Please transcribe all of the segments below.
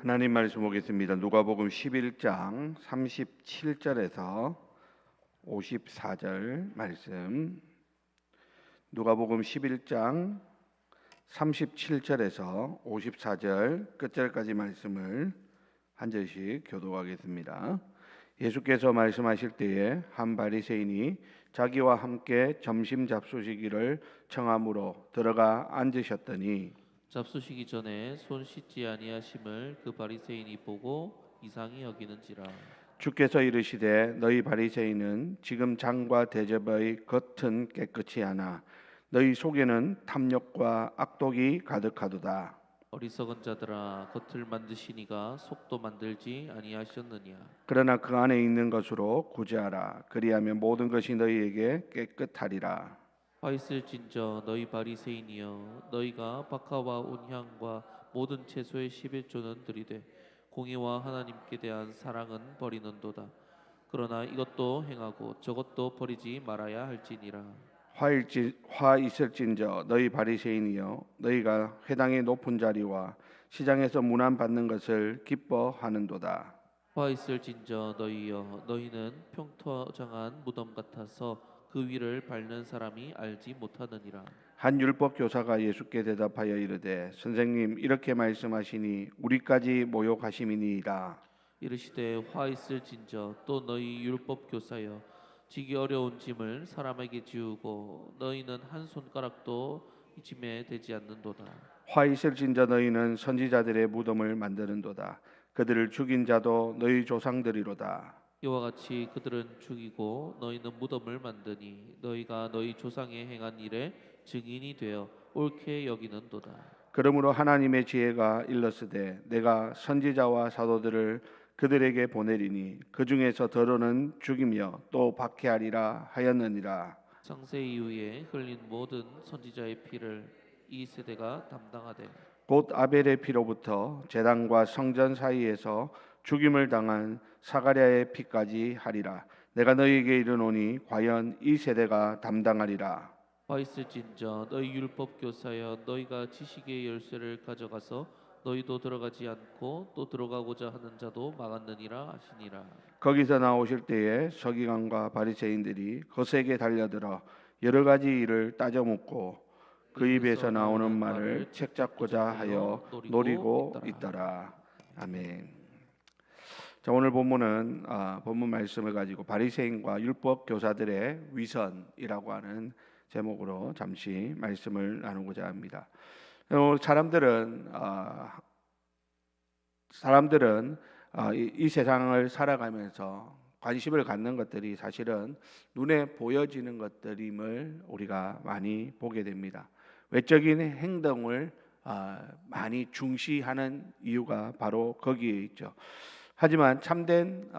하나님 말씀 보겠습니다. 누가복음 11장 37절에서 54절 말씀. 누가복음 11장 37절에서 54절 끝절까지 말씀을 한 절씩 교독하겠습니다. 예수께서 말씀하실 때에 한 바리새인이 자기와 함께 점심 잡수시기를 청함으로 들어가 앉으셨더니 잡수시기 전에 손 씻지 아니하심을 그 바리새인이 보고 이상히 여기는지라. 주께서 이르시되 너희 바리새인은 지금 장과 대접의 겉은 깨끗이 하나 너희 속에는 탐욕과 악독이 가득하도다. 어리석은 자들아, 겉을 만드시니가 속도 만들지 아니하셨느냐. 그러나 그 안에 있는 것으로 구제하라. 그리하면 모든 것이 너희에게 깨끗하리라. 화 있을진저 너희 바리새인이여, 너희가 박하와 온향과 모든 채소의 11조는 들이되 공의와 하나님께 대한 사랑은 버리는도다. 그러나 이것도 행하고 저것도 버리지 말아야 할지니라. 화 있을진저 너희 바리새인이여, 너희가 회당의 높은 자리와 시장에서 문안 받는 것을 기뻐하는도다. 화 있을진저 너희여, 너희는 평토장한 무덤 같아서 그 위를 밟는 사람이 알지 못하느니라. 한 율법 교사가 예수께 대답하여 이르되 선생님, 이렇게 말씀하시니 우리까지 모욕하심이니이다. 이르시되 화 있을진저 또 너희 율법 교사여, 지기 어려운 짐을 사람에게 지우고 너희는 한 손가락도 이 짐에 대지 않는도다. 화 있을진저 너희는 선지자들의 무덤을 만드는도다. 그들을 죽인 자도 너희 조상들이로다. 이와 같이 그들은 죽이고 너희는 무덤을 만드니 너희가 너희 조상의 행한 일에 증인이 되어 옳게 여기는도다. 그러므로 하나님의 지혜가 일렀으되 내가 선지자와 사도들을 그들에게 보내리니 그 중에서 더러는 죽이며 또 박해하리라 하였느니라. 창세 이후에 흘린 모든 선지자의 피를 이 세대가 담당하되 곧 아벨의 피로부터 제단과 성전 사이에서 죽임을 당한 사가랴의 피까지 하리라. 내가 너희에게 이르노니 과연 이 세대가 담당하리라. 화 있을진저 너희 율법 교사여, 너희가 지식의 열쇠를 가져가서 너희도 들어가지 않고 또 들어가고자 하는 자도 막았느니라 하시니라. 거기서 나오실 때에 서기관과 바리새인들이 거세게 달려들어 여러 가지 일을 따져 묻고 그 입에서 나오는 말을 책잡고자 하여 노리고 있더라. 아멘. 자, 오늘 본문은 본문 말씀을 가지고 바리새인과 율법 교사들의 위선이라고 하는 제목으로 잠시 말씀을 나누고자 합니다. 사람들은 이 세상을 살아가면서 관심을 갖는 것들이 사실은 눈에 보여지는 것들임을 우리가 많이 보게 됩니다. 외적인 행동을 많이 중시하는 이유가 바로 거기에 있죠. 하지만 참된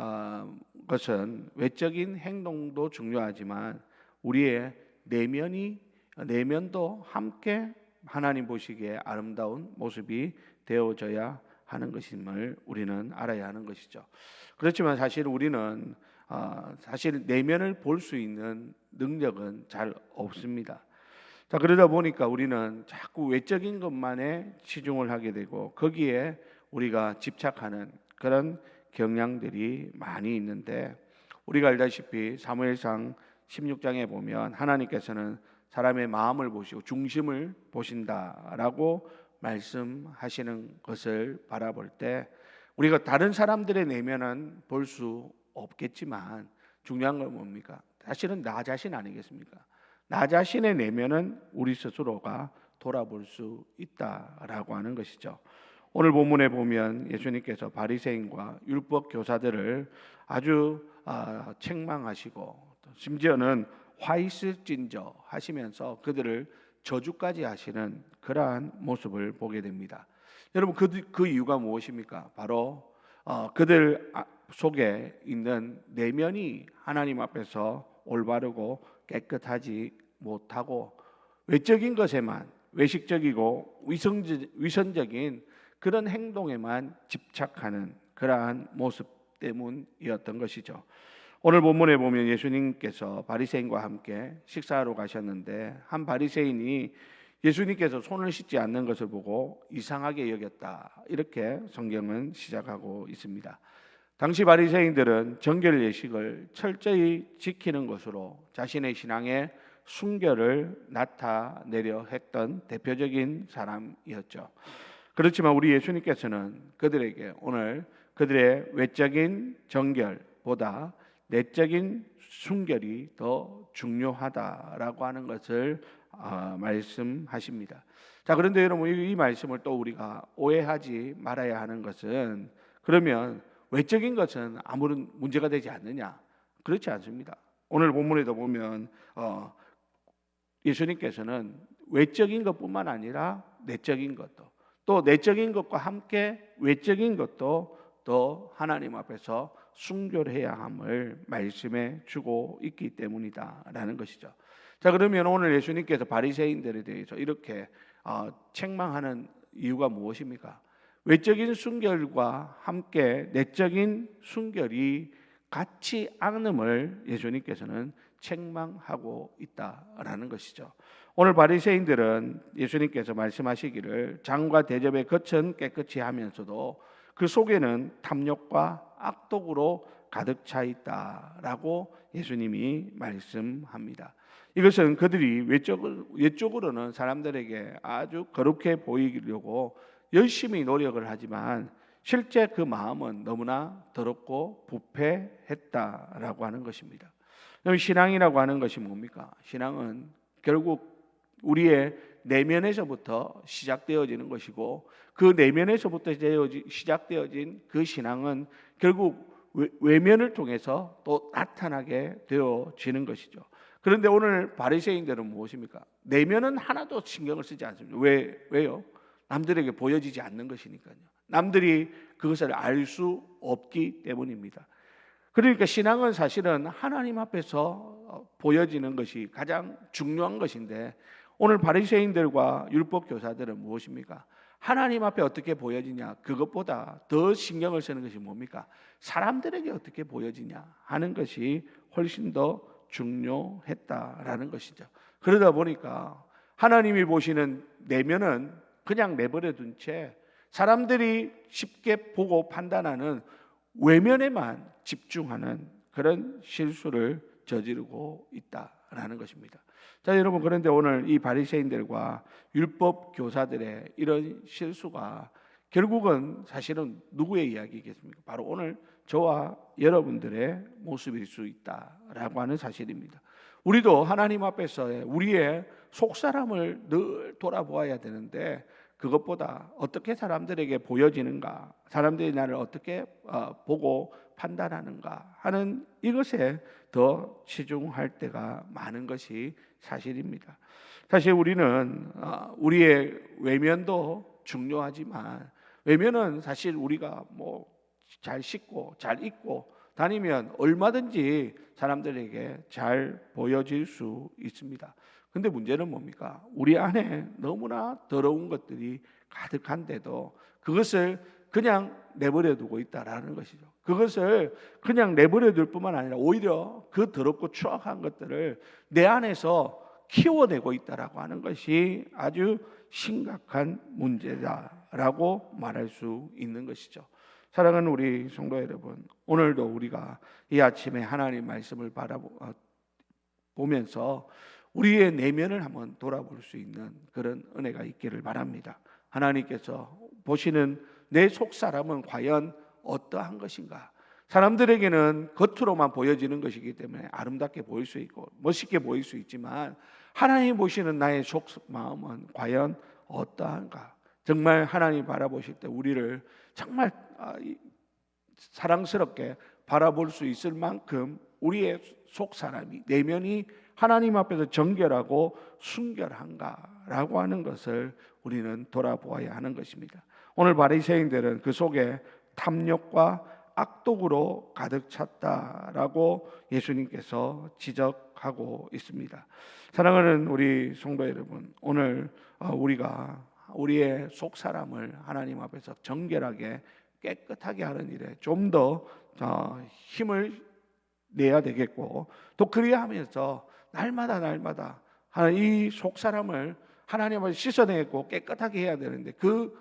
것은 외적인 행동도 중요하지만 우리의 내면도 함께 하나님 보시기에 아름다운 모습이 되어져야 하는 것임을 우리는 알아야 하는 것이죠. 그렇지만 사실 우리는 사실 내면을 볼 수 있는 능력은 잘 없습니다. 자, 그러다 보니까 우리는 자꾸 외적인 것만에 치중을 하게 되고 거기에 우리가 집착하는 그런 경향들이 많이 있는데, 우리가 알다시피 사무엘상 16장에 보면 하나님께서는 사람의 마음을 보시고 중심을 보신다라고 말씀하시는 것을 바라볼 때 우리가 다른 사람들의 내면은 볼 수 없겠지만 중요한 건 뭡니까? 사실은 나 자신 아니겠습니까? 나 자신의 내면은 우리 스스로가 돌아볼 수 있다라고 하는 것이죠. 오늘 본문에 보면 예수님께서 바리새인과 율법 교사들을 아주 책망하시고 심지어는 화 있을진저 하시면서 그들을 저주까지 하시는 그러한 모습을 보게 됩니다. 여러분, 그 이유가 무엇입니까? 바로 그들 속에 있는 내면이 하나님 앞에서 올바르고 깨끗하지 못하고 외적인 것에만, 외식적이고 위선적인 그런 행동에만 집착하는 그러한 모습 때문이었던 것이죠. 오늘 본문에 보면 예수님께서 바리새인과 함께 식사하러 가셨는데 한 바리새인이 예수님께서 손을 씻지 않는 것을 보고 이상하게 여겼다. 이렇게 성경은 시작하고 있습니다. 당시 바리새인들은 정결 예식을 철저히 지키는 것으로 자신의 신앙의 순결을 나타내려 했던 대표적인 사람이었죠. 그렇지만 우리 예수님께서는 그들에게 오늘 그들의 외적인 정결보다 내적인 순결이 더 중요하다라고 하는 것을 말씀하십니다. 자, 그런데 여러분 이 말씀을 또 우리가 오해하지 말아야 하는 것은, 그러면 외적인 것은 아무런 문제가 되지 않느냐? 그렇지 않습니다. 오늘 본문에도 보면 예수님께서는 외적인 것뿐만 아니라 내적인 것도, 또 내적인 것과 함께 외적인 것도 또 하나님 앞에서 순결해야 함을 말씀해 주고 있기 때문이다라는 것이죠. 자, 그러면 오늘 예수님께서 바리새인들에 대해서 이렇게 책망하는 이유가 무엇입니까? 외적인 순결과 함께 내적인 순결이 같이 않음을 예수님께서는 책망하고 있다라는 것이죠. 오늘 바리새인들은 예수님께서 말씀하시기를 장과 대접의 겉은 깨끗이 하면서도 그 속에는 탐욕과 악독으로 가득 차 있다라고 예수님이 말씀합니다. 이것은 그들이 외적으로는 사람들에게 아주 거룩해 보이려고 열심히 노력을 하지만 실제 그 마음은 너무나 더럽고 부패했다라고 하는 것입니다. 그럼 신앙이라고 하는 것이 뭡니까? 신앙은 결국 우리의 내면에서부터 시작되어지는 것이고, 그 내면에서부터 시작되어진 그 신앙은 결국 외면을 통해서 또 나타나게 되어지는 것이죠. 그런데 오늘 바리새인들은 무엇입니까? 내면은 하나도 신경을 쓰지 않습니다. 왜요? 남들에게 보여지지 않는 것이니까요. 남들이 그것을 알 수 없기 때문입니다. 그러니까 신앙은 사실은 하나님 앞에서 보여지는 것이 가장 중요한 것인데, 오늘 바리새인들과 율법 교사들은 무엇입니까? 하나님 앞에 어떻게 보여지냐, 그것보다 더 신경을 쓰는 것이 뭡니까? 사람들에게 어떻게 보여지냐 하는 것이 훨씬 더 중요했다라는 것이죠. 그러다 보니까 하나님이 보시는 내면은 그냥 내버려 둔 채 사람들이 쉽게 보고 판단하는 외면에만 집중하는 그런 실수를 저지르고 있다라는 것입니다. 자, 여러분, 그런데 오늘 이 바리새인들과 율법 교사들의 이런 실수가 결국은 사실은 누구의 이야기겠습니까? 바로 오늘 저와 여러분들의 모습일 수 있다라고 하는 사실입니다. 우리도 하나님 앞에서의 우리의 속사람을 늘 돌아보아야 되는데, 그것보다 어떻게 사람들에게 보여지는가, 사람들이 나를 어떻게 보고 판단하는가 하는 이것에 더 치중할 때가 많은 것이 사실입니다. 사실 우리는 우리의 외면도 중요하지만, 외면은 사실 우리가 잘 씻고 잘 입고 다니면 얼마든지 사람들에게 잘 보여질 수 있습니다. 근데 문제는 뭡니까? 우리 안에 너무나 더러운 것들이 가득한데도 그것을 그냥 내버려 두고 있다라는 것이죠. 그것을 그냥 내버려 둘 뿐만 아니라 오히려 그 더럽고 추악한 것들을 내 안에서 키워내고 있다라고 하는 것이 아주 심각한 문제다라고 말할 수 있는 것이죠. 사랑하는 우리 성도 여러분, 오늘도 우리가 이 아침에 하나님 말씀을 바라보면서 우리의 내면을 한번 돌아볼 수 있는 그런 은혜가 있기를 바랍니다. 하나님께서 보시는 내 속사람은 과연 어떠한 것인가? 사람들에게는 겉으로만 보여지는 것이기 때문에 아름답게 보일 수 있고 멋있게 보일 수 있지만, 하나님 보시는 나의 속마음은 과연 어떠한가? 정말 하나님 바라보실 때 우리를 정말 사랑스럽게 바라볼 수 있을 만큼 우리의 속사람이, 내면이 하나님 앞에서 정결하고 순결한가라고 하는 것을 우리는 돌아보아야 하는 것입니다. 오늘 바리새인들은 그 속에 탐욕과 악독으로 가득 찼다라고 예수님께서 지적하고 있습니다. 사랑하는 우리 성도 여러분, 오늘 우리가 우리의 속 사람을 하나님 앞에서 정결하게 깨끗하게 하는 일에 좀 더 힘을 내야 되겠고, 또 그리하면서 날마다 이 속 사람을 하나님 앞에 씻어내고 깨끗하게 해야 되는데 그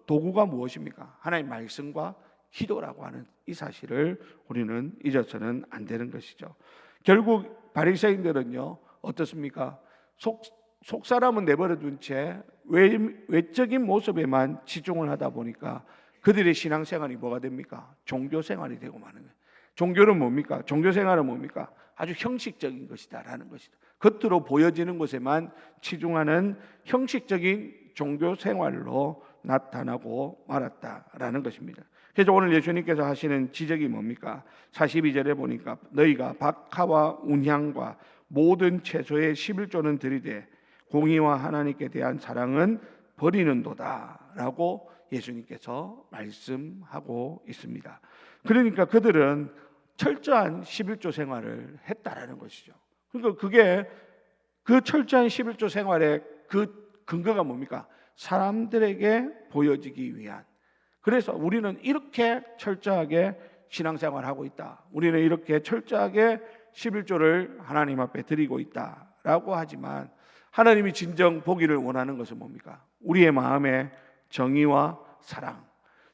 도구가 무엇입니까? 하나님 말씀과 기도라고 하는 이 사실을 우리는 잊어서는 안 되는 것이죠. 결국 바리새인들은요 어떻습니까? 속 사람은 내버려 둔 채 외적인 모습에만 치중을 하다 보니까 그들의 신앙생활이 뭐가 됩니까? 종교생활이 되고 마는 거예요. 종교는 뭡니까? 종교생활은 뭡니까? 아주 형식적인 것이다라는 것이다. 겉으로 보여지는 것에만 치중하는 형식적인 종교생활로 나타나고 말았다라는 것입니다. 그래서 오늘 예수님께서 하시는 지적이 뭡니까? 42절에 보니까 너희가 박하와 운향과 모든 채소의 11조는 들이되 공의와 하나님께 대한 사랑은 버리는도다라고 예수님께서 말씀하고 있습니다. 그러니까 그들은 철저한 11조 생활을 했다라는 것이죠. 그러니까 그게 그 철저한 11조 생활의 그 근거가 뭡니까? 사람들에게 보여지기 위한. 그래서 우리는 이렇게 철저하게 신앙생활하고 있다. 우리는 이렇게 철저하게 11조를 하나님 앞에 드리고 있다라고 하지만 하나님이 진정 보기를 원하는 것은 뭡니까? 우리의 마음의 정의와 사랑.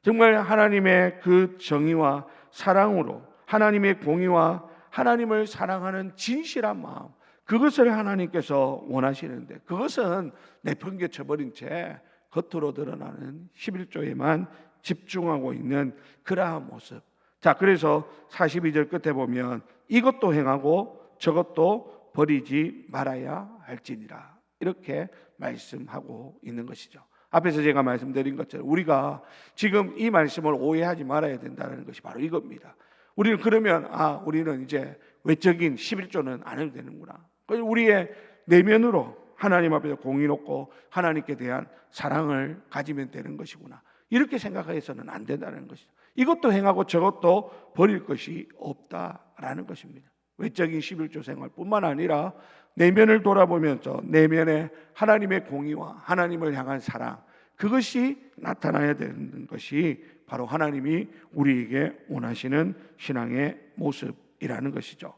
정말 하나님의 그 정의와 사랑으로 하나님의 공의와 하나님을 사랑하는 진실한 마음, 그것을 하나님께서 원하시는데 그것은 내팽개쳐버린 채 겉으로 드러나는 11조에만 집중하고 있는 그러한 모습. 자, 그래서 42절 끝에 보면 이것도 행하고 저것도 버리지 말아야 할지니라, 이렇게 말씀하고 있는 것이죠. 앞에서 제가 말씀드린 것처럼 우리가 지금 이 말씀을 오해하지 말아야 된다는 것이 바로 이겁니다. 우리는 그러면 우리는 이제 외적인 11조는 안 해도 되는구나. 우리의 내면으로 하나님 앞에서 공의롭고 하나님께 대한 사랑을 가지면 되는 것이구나, 이렇게 생각해서는 안 된다는 것이죠. 이것도 행하고 저것도 버릴 것이 없다라는 것입니다. 외적인 11조 생활뿐만 아니라 내면을 돌아보면서 내면에 하나님의 공의와 하나님을 향한 사랑, 그것이 나타나야 되는 것이 바로 하나님이 우리에게 원하시는 신앙의 모습이라는 것이죠.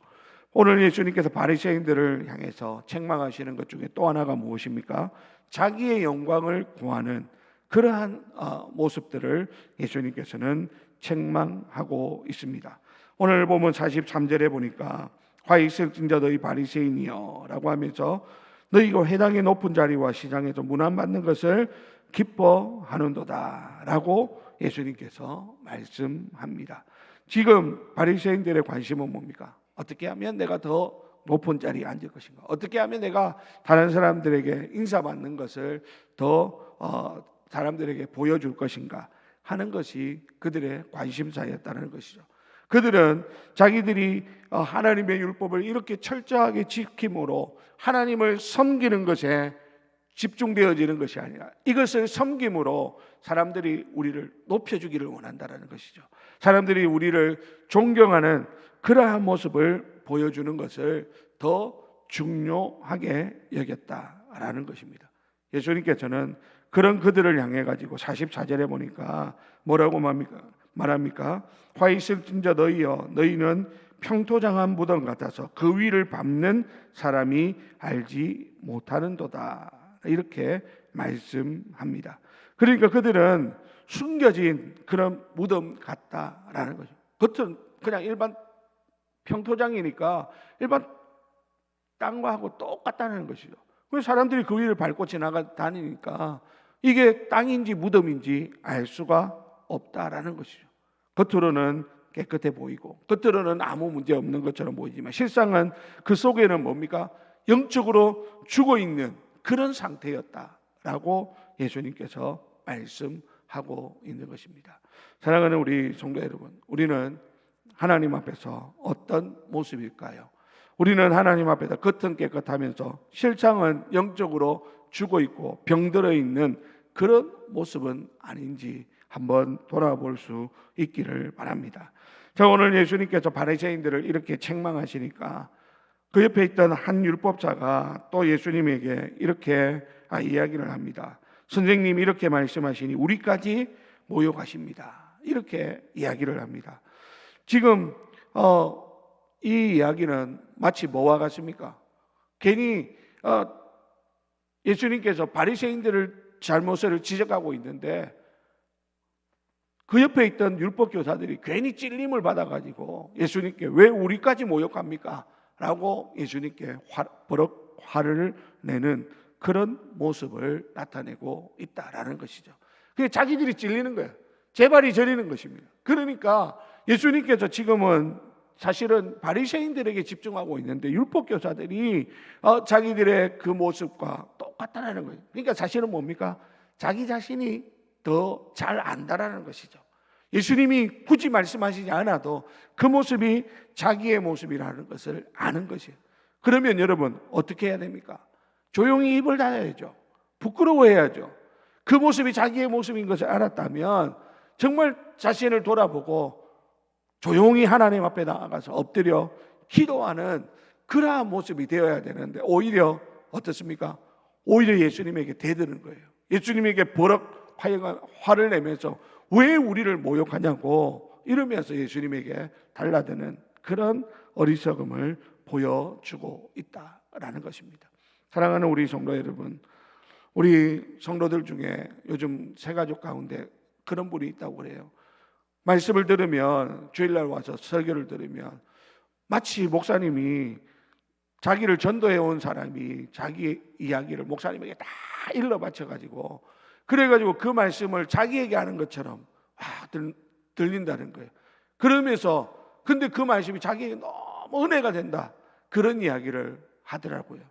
오늘 예수님께서 바리새인들을 향해서 책망하시는 것 중에 또 하나가 무엇입니까? 자기의 영광을 구하는 그러한 모습들을 예수님께서는 책망하고 있습니다. 오늘 보면 43절에 보니까 화 있을 진자 너희 바리새인이여 라고 하면서 너희가 회당의 높은 자리와 시장에서 문안받는 것을 기뻐하는도다 라고 예수님께서 말씀합니다. 지금 바리새인들의 관심은 뭡니까? 어떻게 하면 내가 더 높은 자리에 앉을 것인가? 어떻게 하면 내가 다른 사람들에게 인사받는 것을 더 사람들에게 보여줄 것인가 하는 것이 그들의 관심사였다는 것이죠. 그들은 자기들이 하나님의 율법을 이렇게 철저하게 지킴으로 하나님을 섬기는 것에 집중되어지는 것이 아니라 이것을 섬김으로 사람들이 우리를 높여주기를 원한다는 것이죠. 사람들이 우리를 존경하는 그러한 모습을 보여주는 것을 더 중요하게 여겼다라는 것입니다. 예수님께서는 그런 그들을 향해 가지고 44절에 보니까 뭐라고 말합니까? 화 있을 진저 너희여, 너희는 평토장한 무덤 같아서 그 위를 밟는 사람이 알지 못하는도다, 이렇게 말씀합니다. 그러니까 그들은 숨겨진 그런 무덤 같다라는 거죠. 겉은 그냥 일반 평토장이니까 일반 땅과 하고 똑같다는 것이죠. 그래서 사람들이 그 위를 밟고 다니니까 이게 땅인지 무덤인지 알 수가 없다라는 것이죠. 겉으로는 깨끗해 보이고 겉으로는 아무 문제 없는 것처럼 보이지만 실상은 그 속에는 뭡니까? 영적으로 죽어있는 그런 상태였다라고 예수님께서 말씀하고 있는 것입니다. 사랑하는 우리 성도 여러분, 우리는 하나님 앞에서 어떤 모습일까요? 우리는 하나님 앞에서 겉은 깨끗하면서 실상은 영적으로 죽어있고 병들어 있는 그런 모습은 아닌지 한번 돌아볼 수 있기를 바랍니다. 자, 오늘 예수님께서 바리새인들을 이렇게 책망하시니까 그 옆에 있던 한 율법자가 또 예수님에게 이렇게 이야기를 합니다. 선생님이 이렇게 말씀하시니 우리까지 모욕하십니다. 이렇게 이야기를 합니다. 지금 이 이야기는 마치 뭐와 같습니까? 괜히 예수님께서 바리새인들을 잘못을 지적하고 있는데 그 옆에 있던 율법 교사들이 괜히 찔림을 받아가지고 예수님께 왜 우리까지 모욕합니까? 라고 예수님께 버럭 화를 내는 그런 모습을 나타내고 있다라는 것이죠. 그게 자기들이 찔리는 거예요. 재발이 저리는 것입니다. 그러니까 예수님께서 지금은 사실은 바리새인들에게 집중하고 있는데 율법 교사들이 자기들의 그 모습과 똑같다라는 거예요. 그러니까 사실은 뭡니까? 자기 자신이 더 잘 안다라는 것이죠. 예수님이 굳이 말씀하시지 않아도 그 모습이 자기의 모습이라는 것을 아는 것이에요. 그러면 여러분 어떻게 해야 됩니까? 조용히 입을 닫아야죠. 부끄러워해야죠. 그 모습이 자기의 모습인 것을 알았다면 정말 자신을 돌아보고 조용히 하나님 앞에 나아가서 엎드려 기도하는 그러한 모습이 되어야 되는데 오히려 어떻습니까? 오히려 예수님에게 대드는 거예요. 예수님에게 버럭 화를 내면서 왜 우리를 모욕하냐고 이러면서 예수님에게 달라드는 그런 어리석음을 보여주고 있다라는 것입니다. 사랑하는 우리 성도 여러분, 우리 성도들 중에 요즘 새가족 가운데 그런 분이 있다고 그래요. 말씀을 들으면 주일날 와서 설교를 들으면 마치 목사님이 자기를 전도해 온 사람이 자기 이야기를 목사님에게 다 일러 바쳐가지고 그래가지고 그 말씀을 자기에게 하는 것처럼 들린다는 거예요. 그러면서 근데 그 말씀이 자기에게 너무 은혜가 된다 그런 이야기를 하더라고요.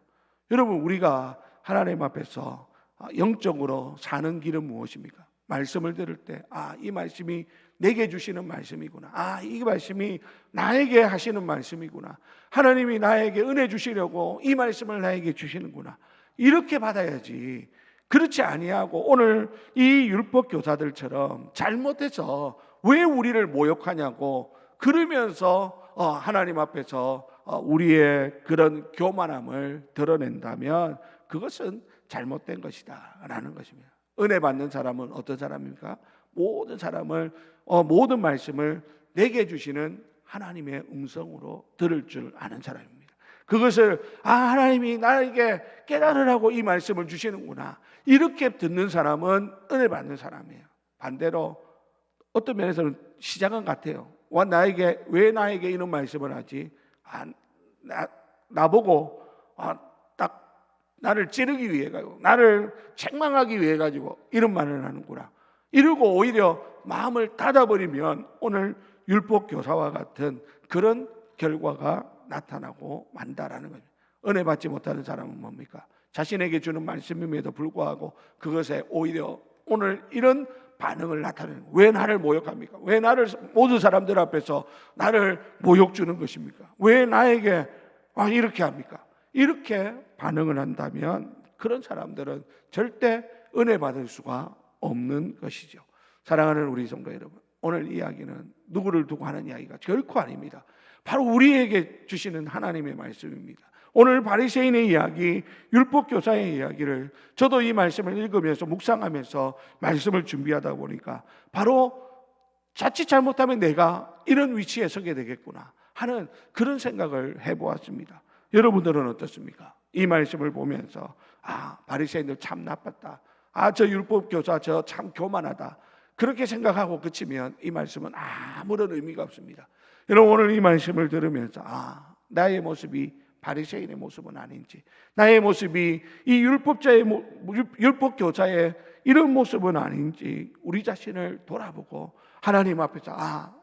여러분 우리가 하나님 앞에서 영적으로 사는 길은 무엇입니까? 말씀을 들을 때 이 말씀이 내게 주시는 말씀이구나. 이 말씀이 나에게 하시는 말씀이구나. 하나님이 나에게 은혜 주시려고 이 말씀을 나에게 주시는구나. 이렇게 받아야지. 그렇지 아니하고 오늘 이 율법 교사들처럼 잘못해서 왜 우리를 모욕하냐고 그러면서 하나님 앞에서 우리의 그런 교만함을 드러낸다면 그것은 잘못된 것이다 라는 것입니다. 은혜 받는 사람은 어떤 사람입니까? 모든 사람을 모든 말씀을 내게 주시는 하나님의 음성으로 들을 줄 아는 사람입니다. 그것을 하나님이 나에게 깨달으라고 이 말씀을 주시는구나 이렇게 듣는 사람은 은혜 받는 사람이에요. 반대로 어떤 면에서는 시장은 같아요. 왜 나에게 이런 말씀을 하지? 나보고 딱 나를 찌르기 위해 가지고 나를 책망하기 위해 가지고 이런 말을 하는구나. 이러고 오히려 마음을 닫아버리면 오늘 율법 교사와 같은 그런 결과가 나타나고 만다라는 거죠. 은혜 받지 못하는 사람은 뭡니까? 자신에게 주는 말씀임에도 불구하고 그것에 오히려 오늘 이런 반응을 나타내는 거예요. 왜 나를 모욕합니까? 왜 나를 모든 사람들 앞에서 나를 모욕 주는 것입니까? 왜 나에게 이렇게 합니까? 이렇게 반응을 한다면 그런 사람들은 절대 은혜 받을 수가 없는 것이죠. 사랑하는 우리 성도 여러분, 오늘 이야기는 누구를 두고 하는 이야기가 결코 아닙니다. 바로 우리에게 주시는 하나님의 말씀입니다. 오늘 바리새인의 이야기, 율법 교사의 이야기를 저도 이 말씀을 읽으면서 묵상하면서 말씀을 준비하다 보니까 바로 자칫 잘못하면 내가 이런 위치에 서게 되겠구나 하는 그런 생각을 해보았습니다. 여러분들은 어떻습니까? 이 말씀을 보면서 바리새인들 참 나빴다. 저 율법 교사 저 참 교만하다. 그렇게 생각하고 그치면 이 말씀은 아무런 의미가 없습니다. 여러분 오늘 이 말씀을 들으면서 나의 모습이 바리새인의 모습은 아닌지, 나의 모습이 이 율법 교사의 이런 모습은 아닌지 우리 자신을 돌아보고 하나님 앞에서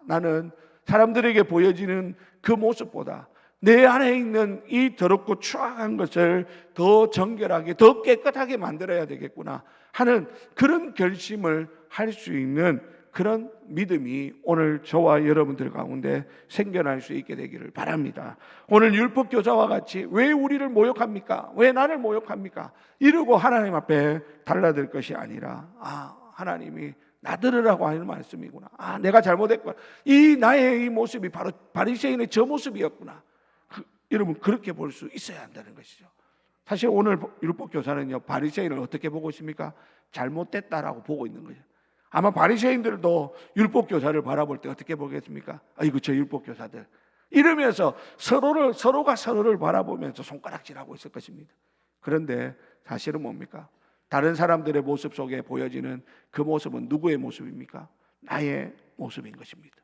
나는 사람들에게 보여지는 그 모습보다 내 안에 있는 이 더럽고 추악한 것을 더 정결하게 더 깨끗하게 만들어야 되겠구나 하는 그런 결심을 할 수 있는 그런 믿음이 오늘 저와 여러분들 가운데 생겨날 수 있게 되기를 바랍니다. 오늘 율법 교사와 같이 왜 우리를 모욕합니까? 왜 나를 모욕합니까? 이러고 하나님 앞에 달라들 것이 아니라 하나님이 나 들으라고 하는 말씀이구나. 내가 잘못했구나. 나의 이 모습이 바로 바리새인의 저 모습이었구나. 여러분 그렇게 볼 수 있어야 한다는 것이죠. 사실 오늘 율법 교사는요 바리새인을 어떻게 보고 있습니까? 잘못됐다라고 보고 있는 거죠. 아마 바리새인들도 율법 교사를 바라볼 때 어떻게 보겠습니까? 아이고 저 율법 교사들 이러면서 서로가 서로를 바라보면서 손가락질하고 있을 것입니다. 그런데 사실은 뭡니까? 다른 사람들의 모습 속에 보여지는 그 모습은 누구의 모습입니까? 나의 모습인 것입니다.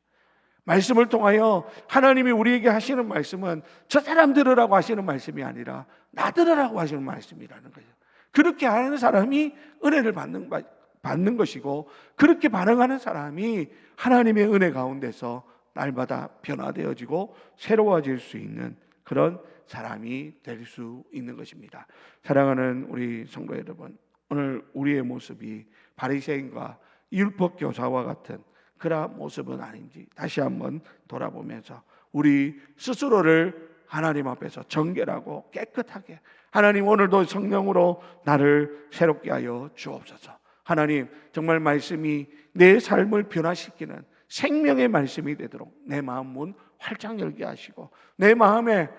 말씀을 통하여 하나님이 우리에게 하시는 말씀은 저 사람 들으라고 하시는 말씀이 아니라 나 들으라고 하시는 말씀이라는 거죠. 그렇게 하는 사람이 은혜를 받는 것이고, 그렇게 반응하는 사람이 하나님의 은혜 가운데서 날마다 변화되어지고 새로워질 수 있는 그런 사람이 될 수 있는 것입니다. 사랑하는 우리 성도 여러분, 오늘 우리의 모습이 바리새인과 율법 교사와 같은 그러한 모습은 아닌지 다시 한번 돌아보면서 우리 스스로를 하나님 앞에서 정결하고 깨끗하게, 하나님 오늘도 성령으로 나를 새롭게 하여 주옵소서. 하나님, 정말 말씀이 내 삶을 변화시키는 생명의 말씀이 되도록 내 마음 문 활짝 열게 하시고, 내 마음에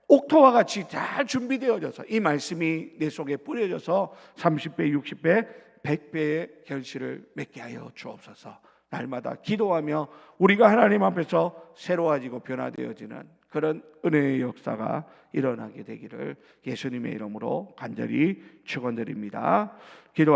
옥토와 같이 잘 준비되어져서 이 말씀이 내 속에 뿌려져서 30배, 60배, 100배의 결실을 맺게 하여 주옵소서. 날마다 기도하며 우리가 하나님 앞에서 새로워지고 변화되어지는 그런 은혜의 역사가 일어나게 되기를 예수님의 이름으로 간절히 축원드립니다. 기도